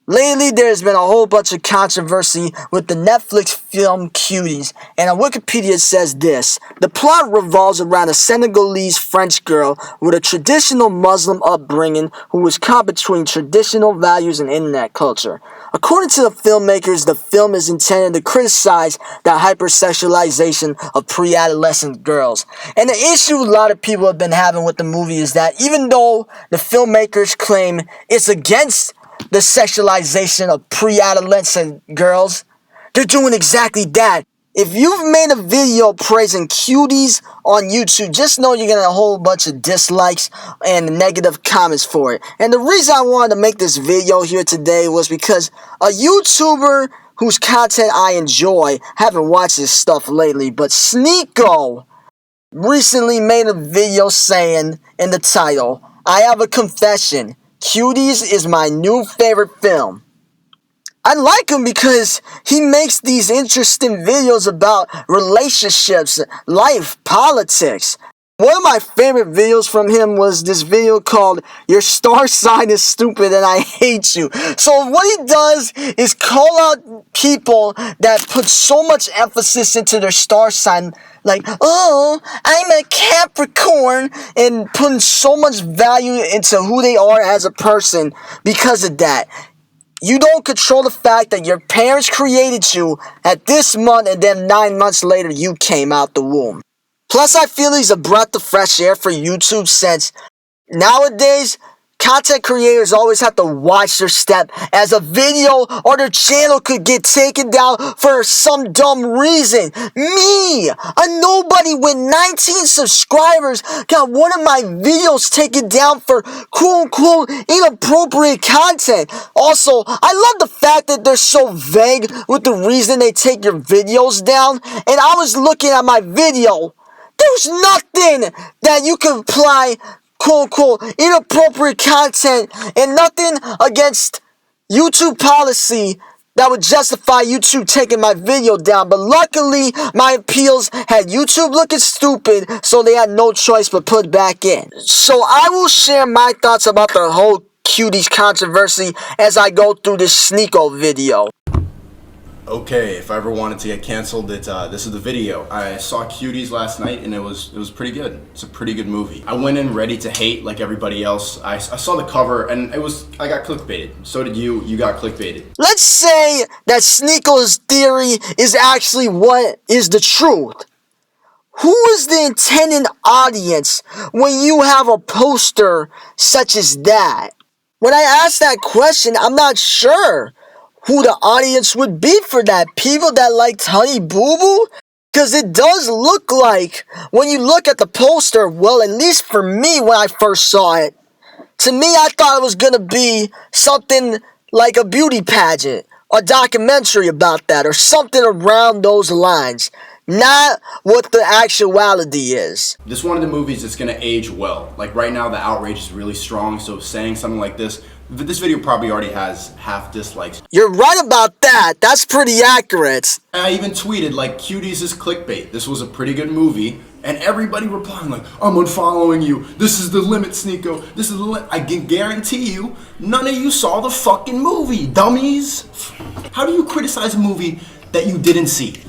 Lately, there's been a whole bunch of controversy with the Netflix film Cuties, and on Wikipedia it says this. The plot revolves around a Senegalese French girl with a traditional Muslim upbringing who was caught between traditional values and internet culture. According to the filmmakers, the film is intended to criticize the hypersexualization of pre-adolescent girls. And the issue a lot of people have been having with the movie is that even though the filmmakers claim it's against the sexualization of pre-adolescent girls, they're doing exactly that. If you've made a video praising Cuties on YouTube, just know you're getting a whole bunch of dislikes and negative comments for it. And the reason I wanted to make this video here today was because a YouTuber whose content I enjoy, haven't watched his stuff lately, but Sneako recently made a video saying in the title, "I have a confession. Cuties is my new favorite film." I like him because he makes these interesting videos about relationships, life, politics. One of my favorite videos from him was this video called "Your Star Sign is Stupid and I Hate You." So what he does is call out people that put so much emphasis into their star sign, like, "Oh, I'm a Capricorn," and putting so much value into who they are as a person because of that. You don't control the fact that your parents created you at this month and then 9 months later you came out the womb. Plus, I feel he's a breath of fresh air for YouTube since nowadays, content creators always have to watch their step as a video or their channel could get taken down for some dumb reason. Me, a nobody with 19 subscribers, got one of my videos taken down for quote-unquote inappropriate content. Also, I love the fact that they're so vague with the reason they take your videos down. And I was looking at my video. There's nothing that you can apply quote-unquote inappropriate content and nothing against YouTube policy that would justify YouTube taking my video down. But luckily, my appeals had YouTube looking stupid, so they had no choice but put back in. So I will share my thoughts about the whole Cuties controversy as I go through this Sneako video. Okay, if I ever wanted to get canceled, this is the video. I saw Cuties last night and it was pretty good. It's a pretty good movie. I went in ready to hate like everybody else. I saw the cover and I got clickbaited. So did you. You got clickbaited. Let's say that Sneako's theory is actually what is the truth. Who is the intended audience when you have a poster such as that? When I ask that question, I'm not sure who the audience would be for that. People that liked Honey Boo Boo? Because it does look like, when you look at the poster, well, at least for me when I first saw it, to me I thought it was going to be something like a beauty pageant, a documentary about that, or something around those lines. Not what the actuality is. This is one of the movies that's going to age well. Like right now the outrage is really strong, so saying something like this video probably already has half dislikes. You're right about that. That's pretty accurate. I even tweeted like, "Cuties is clickbait. This was a pretty good movie." And everybody replying like, "I'm unfollowing you. This is the limit, Sneako. This is the limit." I can guarantee you, none of you saw the fucking movie, dummies. How do you criticize a movie that you didn't see?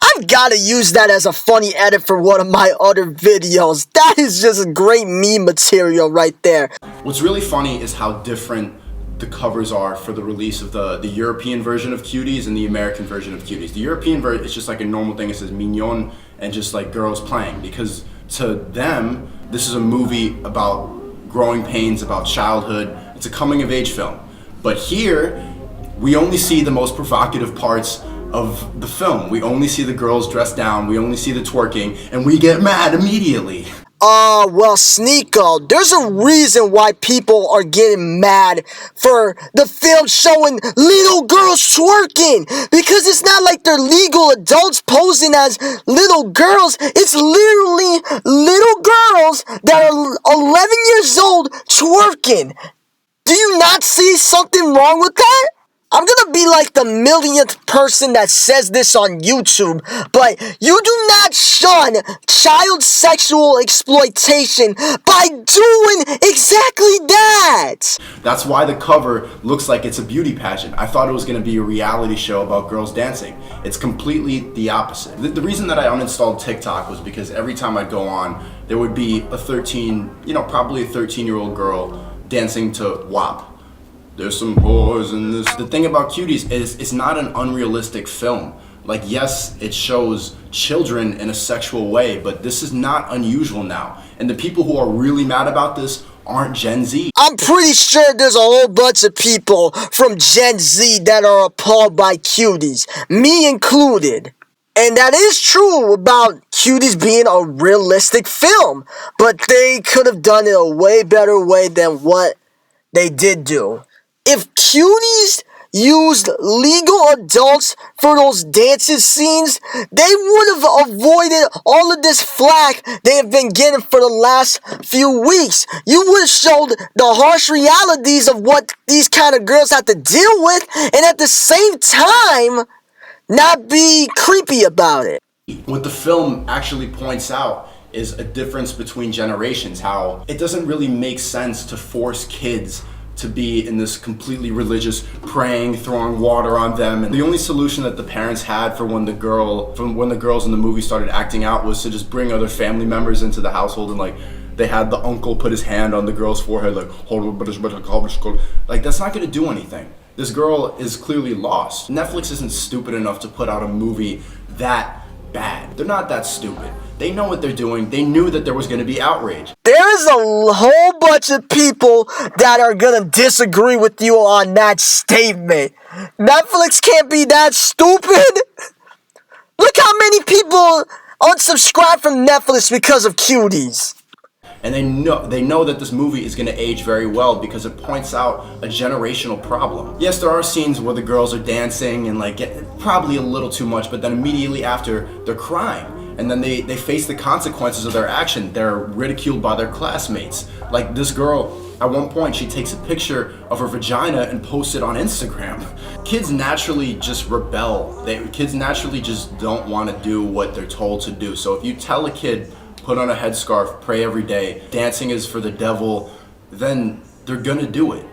I've got to use that as a funny edit for one of my other videos. That is just great meme material right there. What's really funny is how different the covers are for the release of the European version of Cuties and the American version of Cuties. The European version is just like a normal thing. It says mignon and just like girls playing, because to them, this is a movie about growing pains, about childhood. It's a coming of age film. But here, we only see the most provocative parts of the film. We only see the girls dressed down, we only see the twerking, and we get mad immediately. Well, Sneako, there's a reason why people are getting mad for the film showing little girls twerking. Because it's not like they're legal adults posing as little girls. It's literally little girls that are 11 years old twerking. Do you not see something wrong with that? I'm gonna be like the millionth person that says this on YouTube, but you do not shun child sexual exploitation by doing exactly that. That's why the cover looks like it's a beauty pageant. I thought it was going to be a reality show about girls dancing. It's completely the opposite. The reason that I uninstalled TikTok was because every time I'd go on, there would be a 13, probably a 13-year-old girl dancing to WAP. There's some boys in this. The thing about Cuties is it's not an unrealistic film. Like, yes, it shows children in a sexual way, but this is not unusual now. And the people who are really mad about this aren't Gen Z. I'm pretty sure there's a whole bunch of people from Gen Z that are appalled by Cuties, me included. And that is true about Cuties being a realistic film, but they could have done it a way better way than what they did do. If Cuties used legal adults for those dancing scenes, they would have avoided all of this flack they have been getting for the last few weeks. You would have showed the harsh realities of what these kind of girls have to deal with, and at the same time, not be creepy about it. What the film actually points out is a difference between generations, how it doesn't really make sense to force kids to be in this completely religious praying, throwing water on them. And the only solution that the parents had for when the girls in the movie started acting out was to just bring other family members into the household, and like they had the uncle put his hand on the girl's forehead like, like that's not gonna do anything. This girl is clearly lost. Netflix isn't stupid enough to put out a movie that bad. They're not that stupid. They know what they're doing. They knew that there was going to be outrage. There is a whole bunch of people that are going to disagree with you on that statement. Netflix can't be that stupid. Look how many people unsubscribe from Netflix because of Cuties. And they know that this movie is going to age very well because it points out a generational problem. Yes, there are scenes where the girls are dancing and like probably a little too much, but then immediately after they're crying. And then they face the consequences of their action. They're ridiculed by their classmates. Like this girl, at one point, she takes a picture of her vagina and posts it on Instagram. Kids naturally just rebel. Kids naturally just don't want to do what they're told to do. So if you tell a kid, put on a headscarf, pray every day, dancing is for the devil, then they're gonna do it.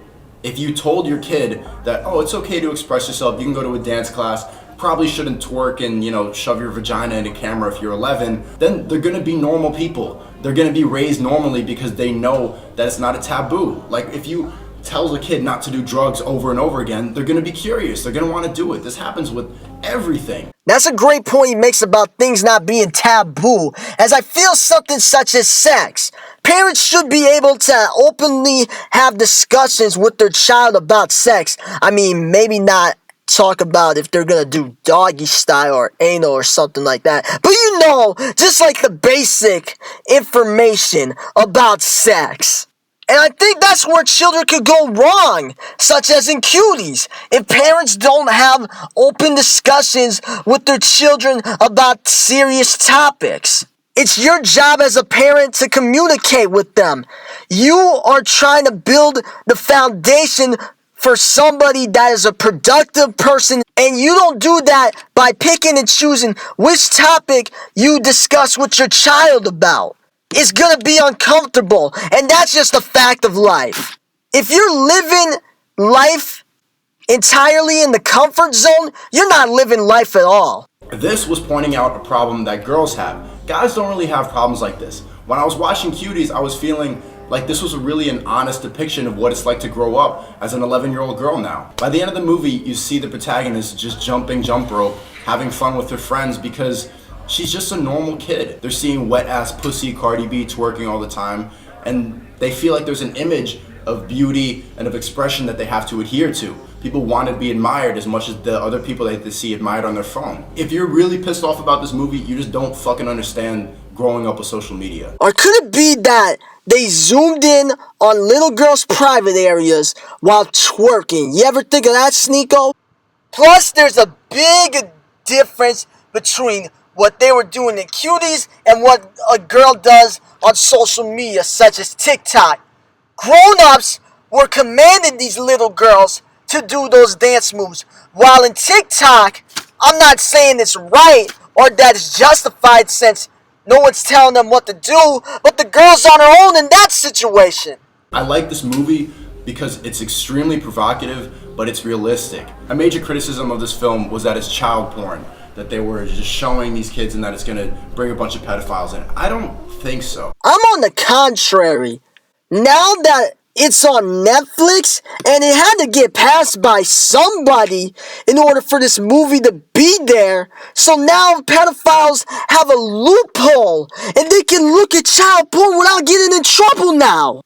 If you told your kid that, oh, it's okay to express yourself, you can go to a dance class, probably shouldn't twerk and shove your vagina in a camera if you're 11, then they're gonna be normal people. They're gonna be raised normally because they know that it's not a taboo. Like if you tell the kid not to do drugs over and over again, they're gonna be curious. They're gonna want to do it. This happens with everything. That's a great point he makes about things not being taboo, as I feel something such as sex. Parents should be able to openly have discussions with their child about sex. I mean, maybe not talk about if they're gonna do doggy style or anal or something like that. But just like the basic information about sex. And I think that's where children could go wrong, such as in Cuties. If parents don't have open discussions with their children about serious topics. It's your job as a parent to communicate with them. You are trying to build the foundation for somebody that is a productive person, and you don't do that by picking and choosing which topic you discuss with your child about. It's gonna be uncomfortable, and that's just a fact of life. If you're living life entirely in the comfort zone, you're not living life at all. This was pointing out a problem that girls have. Guys don't really have problems like this. When I was watching Cuties, I was feeling like this was really an honest depiction of what it's like to grow up as an 11-year-old girl now. By the end of the movie, you see the protagonist just jumping jump rope, having fun with her friends because she's just a normal kid. They're seeing wet-ass pussy Cardi B twerking all the time, and they feel like there's an image of beauty and of expression that they have to adhere to. People want to be admired as much as the other people that they see admired on their phone. If you're really pissed off about this movie, you just don't fucking understand growing up with social media. Or could it be that they zoomed in on little girls' private areas while twerking? You ever think of that, Sneako? Plus, there's a big difference between what they were doing in Cuties and what a girl does on social media, such as TikTok. Grown-ups were commanding these little girls to do those dance moves. While in TikTok, I'm not saying it's right or that it's justified since no one's telling them what to do, but the girl's on her own in that situation. I like this movie because it's extremely provocative, but it's realistic. A major criticism of this film was that it's child porn, that they were just showing these kids and that it's gonna bring a bunch of pedophiles in. I don't think so. I'm on the contrary. Now that it's on Netflix and it had to get passed by somebody in order for this movie to be there, so now pedophiles have a loophole and they can look at child porn without getting in trouble now.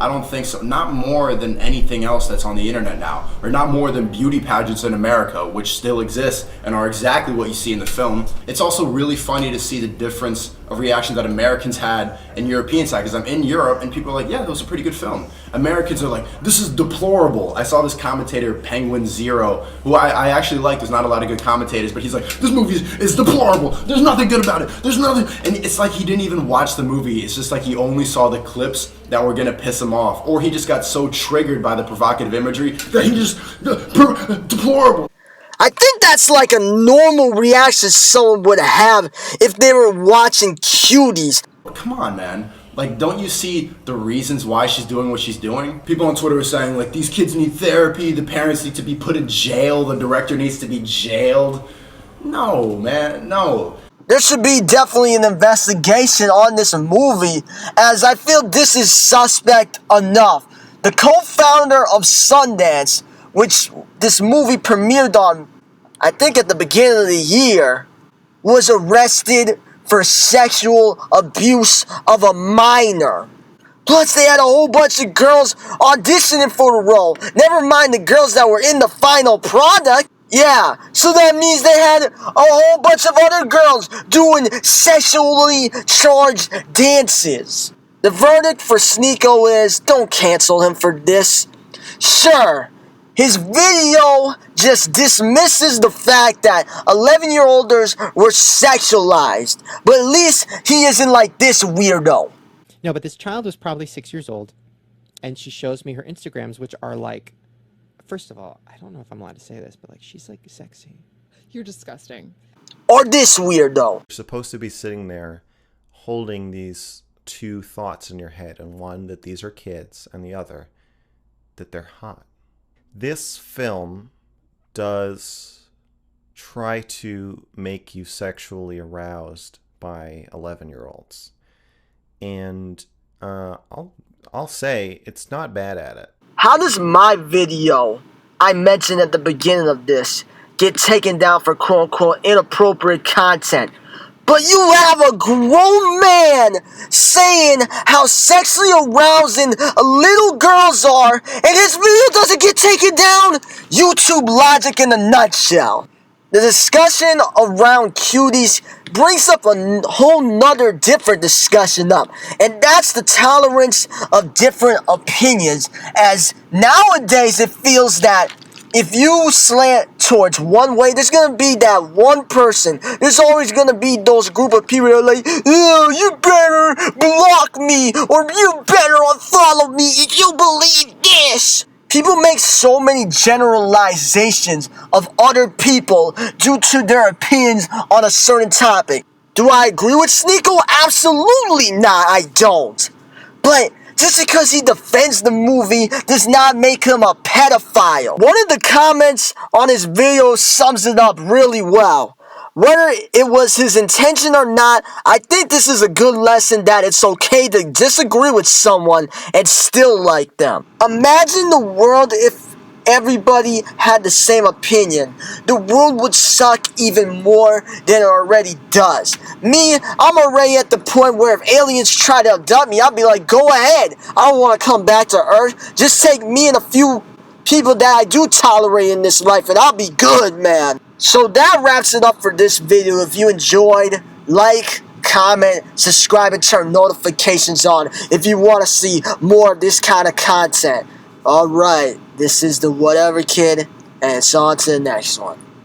I don't think so. Not more than anything else that's on the internet now, or not more than beauty pageants in America, which still exist and are exactly what you see in the film. It's also really funny to see the difference of reaction that Americans had in European side, because I'm in Europe and people are like, yeah, that was a pretty good film. Americans are like, this is deplorable. I saw this commentator, Penguin Zero, who I actually like. There's not a lot of good commentators, but he's like, this movie is deplorable. There's nothing good about it. There's nothing. And it's like he didn't even watch the movie. It's just like he only saw the clips that were gonna piss him off, or he just got so triggered by the provocative imagery that he just deplorable. I think that's like a normal reaction someone would have if they were watching Cuties. Come on, man. Like, don't you see the reasons why she's doing what she's doing? People on Twitter are saying, like, these kids need therapy, the parents need to be put in jail, the director needs to be jailed. No, man, no. There should be definitely an investigation on this movie, as I feel this is suspect enough. The co-founder of Sundance, which this movie premiered on, I think at the beginning of the year, was arrested for sexual abuse of a minor. Plus, they had a whole bunch of girls auditioning for the role. Never mind the girls that were in the final product. Yeah, so that means they had a whole bunch of other girls doing sexually charged dances. The verdict for Sneako is, don't cancel him for this. Sure, his video just dismisses the fact that 11-year-olds were sexualized, but at least he isn't like this weirdo. No, but this child was probably 6 years old, and she shows me her Instagrams, which are like, first of all, I don't know if I'm allowed to say this, but like, she's like sexy. You're disgusting. Or this weirdo. You're supposed to be sitting there holding these two thoughts in your head, and one that these are kids, and the other that they're hot. This film does try to make you sexually aroused by 11-year-olds. And I'll say it's not bad at it. How does my video I mentioned at the beginning of this get taken down for quote-unquote inappropriate content? But you have a grown man saying how sexually arousing little girls are, and his video doesn't get taken down? YouTube logic in a nutshell. The discussion around Cuties brings up a whole nother different discussion up, and that's the tolerance of different opinions, as nowadays it feels that if you slant towards one way, there's gonna be that one person. There's always gonna be those group of people that are like, oh, you better block me, or you better unfollow me if you believe this. People make so many generalizations of other people due to their opinions on a certain topic. Do I agree with Sneako? Absolutely not, I don't. But just because he defends the movie does not make him a pedophile. One of the comments on his video sums it up really well. Whether it was his intention or not, I think this is a good lesson that it's okay to disagree with someone and still like them. Imagine the world if everybody had the same opinion. The world would suck even more than it already does. Me, I'm already at the point where if aliens try to abduct me, I'll be like, go ahead. I don't want to come back to Earth. Just take me and a few people that I do tolerate in this life and I'll be good, man. So that wraps it up for this video. If you enjoyed, like, comment, subscribe, and turn notifications on if you want to see more of this kind of content. Alright, this is the Whatever Kid, and it's on to the next one.